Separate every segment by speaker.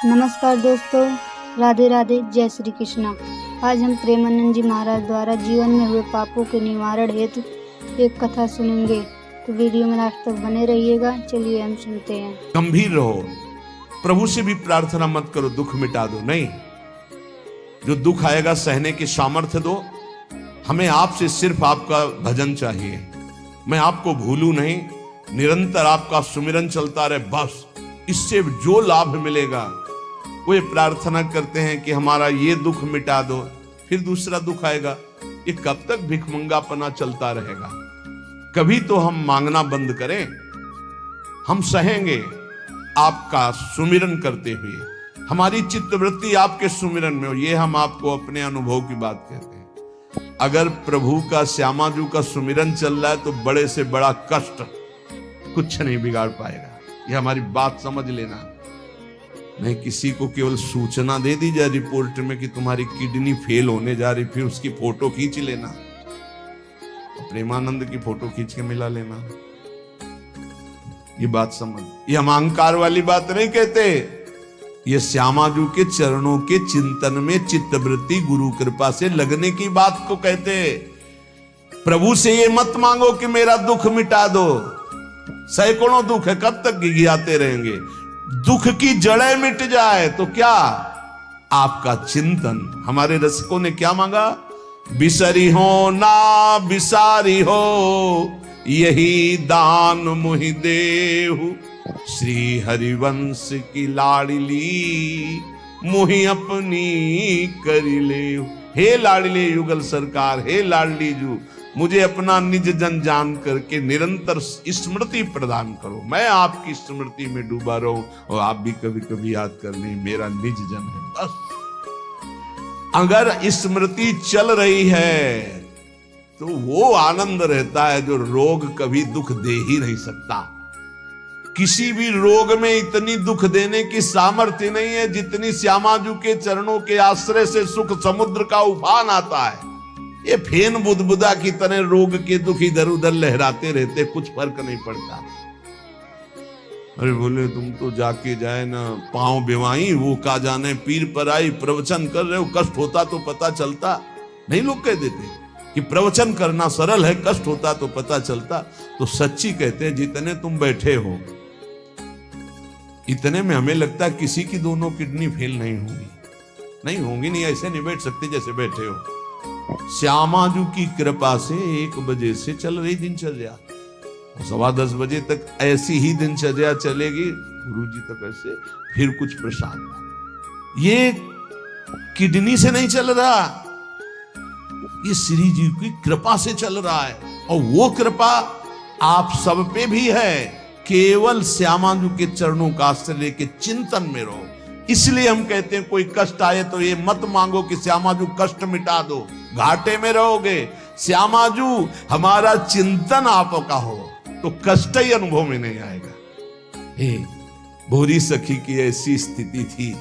Speaker 1: नमस्कार दोस्तों, राधे राधे, जय श्री कृष्णा। आज हम प्रेमानंद जी महाराज द्वारा जीवन में हुए पापों के निवारण हेतु एक कथा सुनेंगे। तो वीडियो में लास्ट तक बने रहिएगा। चलिए हम सुनते हैं।
Speaker 2: गंभीर रहो, प्रभु से भी प्रार्थना मत करो दुख मिटा दो, नहीं। जो दुख आएगा सहने की सामर्थ्य दो। हमें आपसे सिर्फ आपका भजन चाहिए। मैं आपको भूलूं नहीं, निरंतर आपका सुमिरन चलता रहे, बस। इससे जो लाभ मिलेगा वो प्रार्थना करते हैं कि हमारा ये दुख मिटा दो, फिर दूसरा दुख आएगा। ये कब तक भिखमंगापना चलता रहेगा? कभी तो हम मांगना बंद करें। हम सहेंगे आपका सुमिरन करते हुए। हमारी चित्तवृत्ति आपके सुमिरन में हो, ये हम आपको अपने अनुभव की बात कहते हैं। अगर प्रभु का, श्यामाजू का सुमिरन चल रहा है तो बड़े से बड़ा कष्ट कुछ नहीं बिगाड़ पाएगा। ये हमारी बात समझ लेना। नहीं किसी को केवल सूचना दे दी जाए रिपोर्ट में कि तुम्हारी किडनी फेल होने जा रही, फिर उसकी फोटो खींच लेना, प्रेमानंद की फोटो खींच के मिला लेना। ये बात समझ। ये हम अहंकार वाली बात नहीं कहते। ये श्यामाजू के चरणों के चिंतन में चित्तवृत्ति गुरु कृपा से लगने की बात को कहते। प्रभु से ये मत मांगो कि मेरा दुख मिटा दो। सैकड़ों दुख है, कब तक गिघियाते रहेंगे? दुख की जड़ें मिट जाए तो क्या? आपका चिंतन। हमारे रसिकों ने क्या मांगा? बिसरी हो ना बिसारी हो, यही दान मुहि देहु। श्री हरिवंश की लाडली मुहि अपनी करी ले। हे लाडले युगल सरकार, हे लाडली जू, मुझे अपना निज जन जान करके निरंतर स्मृति प्रदान करो। मैं आपकी स्मृति में डूबा रहूं और आप भी कभी कभी याद कर लें, मेरा निज जन है, बस। अगर स्मृति चल रही है तो वो आनंद रहता है जो रोग कभी दुख दे ही नहीं सकता। किसी भी रोग में इतनी दुख देने की सामर्थ्य नहीं है जितनी श्यामाजू के चरणों के आश्रय से सुख समुद्र का उफान आता है। ये फेन बुदबुदा की तरह रोग के दुख इधर उधर लहराते रहते, कुछ फर्क नहीं पड़ता। अरे बोले तुम तो जाके जाए ना पांव बेवाई, वो का जाने पीर पर आई, प्रवचन कर रहे हो, कष्ट होता तो पता चलता। नहीं लोग कह देते कि प्रवचन करना सरल है, कष्ट होता तो पता चलता। तो सच्ची कहते हैं जितने तुम बैठे हो इतने में हमें लगता है किसी की दोनों किडनी फेल नहीं होंगी। नहीं होंगी, नहीं ऐसे नहीं बैठ सकते जैसे बैठे हो। श्यामाजू की कृपा से 1 बजे से चल रही दिनचर्या, 10:15 बजे तक ऐसी ही दिनचर्या चलेगी, गुरुजी तक ऐसे, फिर कुछ प्रसाद। ये किडनी से नहीं चल रहा, ये श्री जी की कृपा से चल रहा है। और वो कृपा आप सब पे भी है। केवल श्यामाजू के चरणों का आश्रय लेके चिंतन में रहो। इसलिए हम कहते हैं कोई कष्ट आए तो ये मत मांगो कि श्यामाजू कष्ट मिटा दो, घाटे में रहोगे। श्यामाजू हमारा चिंतन आपका हो तो कष्ट ही अनुभव में नहीं आएगा। हे भोरी सखी की ऐसी स्थिति थी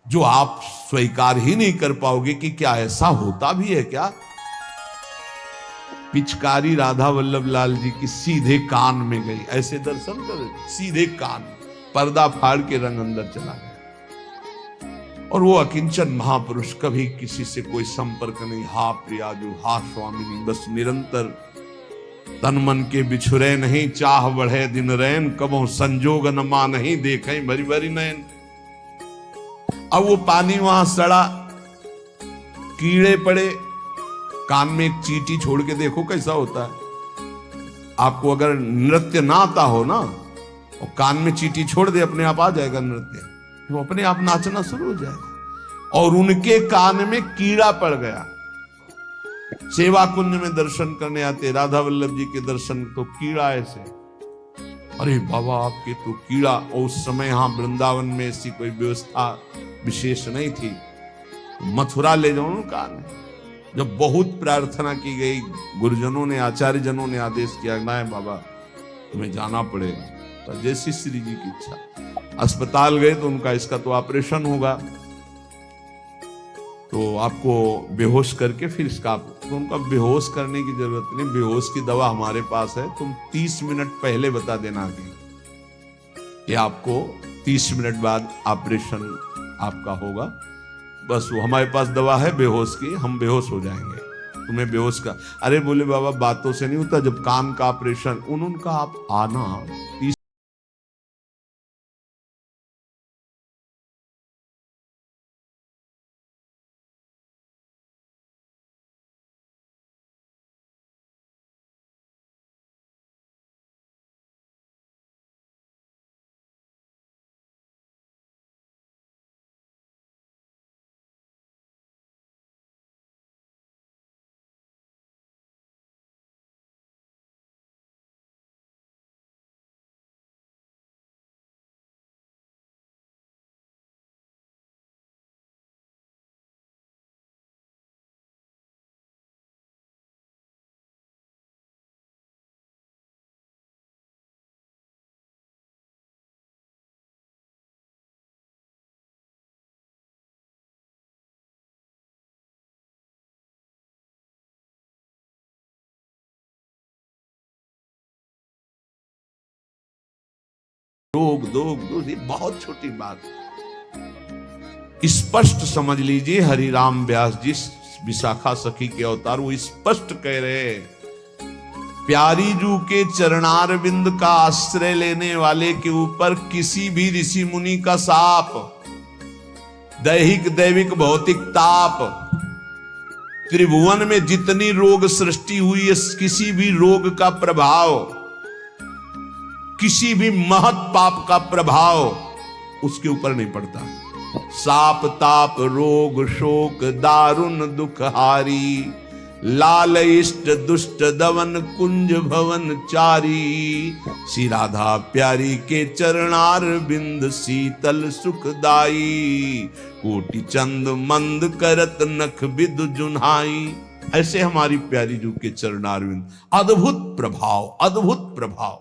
Speaker 2: जो आप स्वीकार ही नहीं कर पाओगे कि क्या ऐसा होता भी है क्या? पिचकारी राधा वल्लभ लाल जी की सीधे कान में गई, ऐसे दर्शन कर, सीधे कान, पर्दा फाड़ के रंग अंदर चला गया। और वो अकिंचन महापुरुष, कभी किसी से कोई संपर्क नहीं। हा प्रियाजू, हा स्वामिनी, बस निरंतर तन मन के बिछुरे नहीं, चाह बढ़े दिन रैन, कबो संजोग न मा नहीं, देखें भरी भरी नैन। अब वो पानी वहां सड़ा, कीड़े पड़े, कान में एक चींटी छोड़ के देखो कैसा होता है। आपको अगर नृत्य ना आता हो ना, और कान में चींटी छोड़ दे, अपने आप आ जाएगा नृत्य, वो अपने आप नाचना शुरू हो जाएगा। और उनके कान में कीड़ा पड़ गया। सेवा कुंज में दर्शन करने आते राधा वल्लभ जी के दर्शन, तो कीड़ा ऐसे, अरे बाबा आपके तो कीड़ा। और उस समय यहां वृंदावन में ऐसी कोई व्यवस्था विशेष नहीं थी, मथुरा ले जाओ कान। जब बहुत प्रार्थना की गई, गुरुजनों ने, आचार्य जनों ने आदेश किया, ना बाबा तुम्हें जाना पड़ेगा, तो जैसी श्री जी की इच्छा। अस्पताल गए तो उनका इसका तो ऑपरेशन होगा, तो आपको बेहोश करके फिर इसका, तो उनका बेहोश करने की जरूरत नहीं, बेहोश की दवा हमारे पास है, तुम 30 मिनट पहले बता देना कि आपको 30 मिनट बाद ऑपरेशन आपका होगा। बस वो हमारे पास दवा है बेहोश की, हम बेहोश हो जाएंगे, तुम्हें बेहोश का। अरे बोले बाबा बातों से नहीं होता, जब कान का ऑपरेशन उनका आप आना 30 रोग दोग ये बहुत छोटी बात। स्पष्ट समझ लीजिए, हरिराम व्यास जी विशाखा सखी के अवतार वो स्पष्ट कह रहे हैं, प्यारी जू के चरणार बिंद का आश्रय लेने वाले के ऊपर किसी भी ऋषि मुनि का शाप, दैहिक दैविक भौतिक ताप, त्रिभुवन में जितनी रोग सृष्टि हुई है, किसी भी रोग का प्रभाव, किसी भी महत पाप का प्रभाव उसके ऊपर नहीं पड़ता। साप ताप रोग शोक दारुण दुख हारी, लाल इष्ट दुष्ट दवन कुंज भवन चारी, श्री राधा प्यारी के चरणार बिंद शीतल सुखदाई, कोटि चंद मंद करत नख बिदु जुन्हाई। ऐसे हमारी प्यारी जू के चरणार बिंद, अद्भुत प्रभाव, अद्भुत प्रभाव।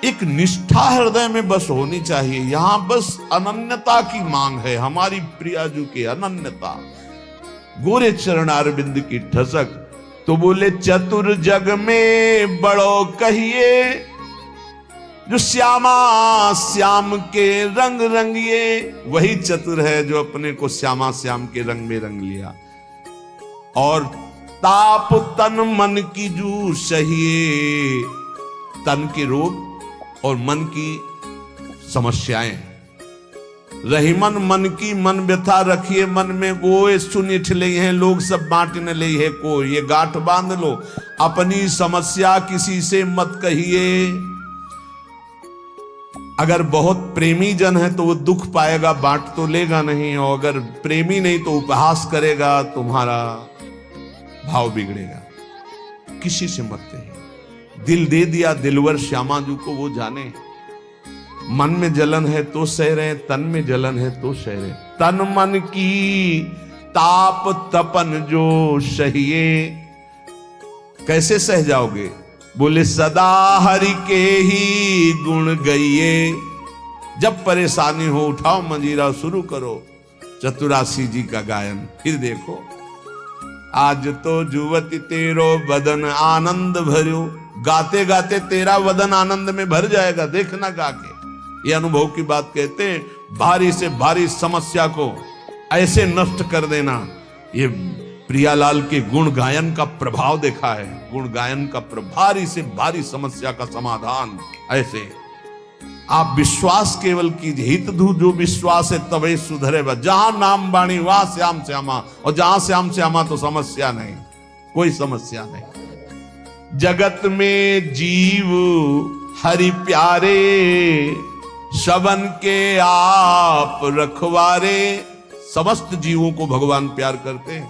Speaker 2: एक निष्ठा हृदय में बस होनी चाहिए, यहां बस अनन्यता की मांग है, हमारी प्रियाजू की अनन्यता, गोरे चरणार बिंद की ठसक। तो बोले चतुर जग में बड़ो कहिए, जो श्यामा श्याम के रंग रंगिए, वही चतुर है जो अपने को श्यामा श्याम के रंग में रंग लिया। और ताप तन मन की जू सहिए, तन के रोग और मन की समस्याएं, रही मन की मन व्यथा रखिए मन में गोए, सुनिठ ले हैं लोग सब बांट न ले है को, ये गांठ बांध लो, अपनी समस्या किसी से मत कहिए। अगर बहुत प्रेमी जन है तो वो दुख पाएगा, बांट तो लेगा नहीं, और अगर प्रेमी नहीं तो उपहास करेगा, तुम्हारा भाव बिगड़ेगा। किसी से मत कहिए। दिल दे दिया दिलवर श्यामा जू को, वो जाने। मन में जलन है तो सह रहे, तन में जलन है तो सह रहे। तन मन की ताप तपन जो सहिए, कैसे सह जाओगे? बोले सदा हरि के ही गुण गइए। जब परेशानी हो उठाओ मंजीरा, शुरू करो चतुरासी जी का गायन। फिर देखो, आज तो जुवती तेरो बदन आनंद भर्यो, गाते गाते तेरा वदन आनंद में भर जाएगा, देखना गा के। ये अनुभव की बात कहते हैं। भारी से भारी समस्या को ऐसे नष्ट कर देना, ये प्रियालाल के गुण गायन का प्रभाव देखा है। गुण गायन का भारी से भारी समस्या का समाधान ऐसे। आप विश्वास केवल कीजिए, हित धू जो विश्वास है तबे सुधरे। जहां नाम बाणी वहां श्याम श्यामा, और जहां श्याम श्यामा तो समस्या नहीं, कोई समस्या नहीं। जगत में जीव हरि प्यारे, सबन के आप रखवारे। समस्त जीवों को भगवान प्यार करते हैं,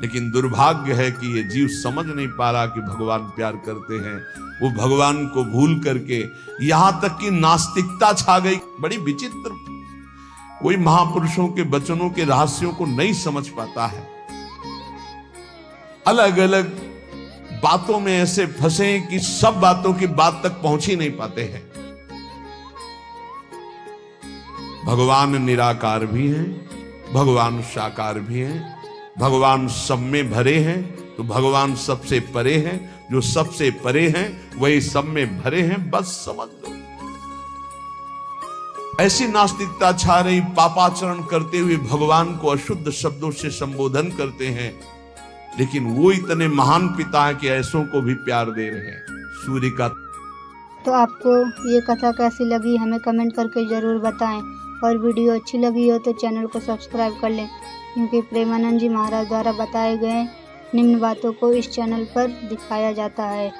Speaker 2: लेकिन दुर्भाग्य है कि ये जीव समझ नहीं पा रहा कि भगवान प्यार करते हैं। वो भगवान को भूल करके यहां तक कि नास्तिकता छा गई। बड़ी विचित्र, कोई महापुरुषों के वचनों के रहस्यों को नहीं समझ पाता है। अलग अलग बातों में ऐसे फंसे कि सब बातों की बात तक पहुंच ही नहीं पाते हैं। भगवान निराकार भी हैं, भगवान साकार भी हैं, भगवान सब में भरे हैं, तो भगवान सबसे परे हैं, जो सबसे परे हैं वही सब में भरे हैं, बस समझ लो। ऐसी नास्तिकता छा रही, पापाचरण करते हुए भगवान को अशुद्ध शब्दों से संबोधन करते हैं, लेकिन वो इतने महान पिता हैं कि ऐसों को भी प्यार दे रहे हैं। सूर्य का।
Speaker 1: तो आपको ये कथा कैसी लगी हमें कमेंट करके ज़रूर बताएं, और वीडियो अच्छी लगी हो तो चैनल को सब्सक्राइब कर लें, क्योंकि प्रेमानंद जी महाराज द्वारा बताए गए निम्न बातों को इस चैनल पर दिखाया जाता है।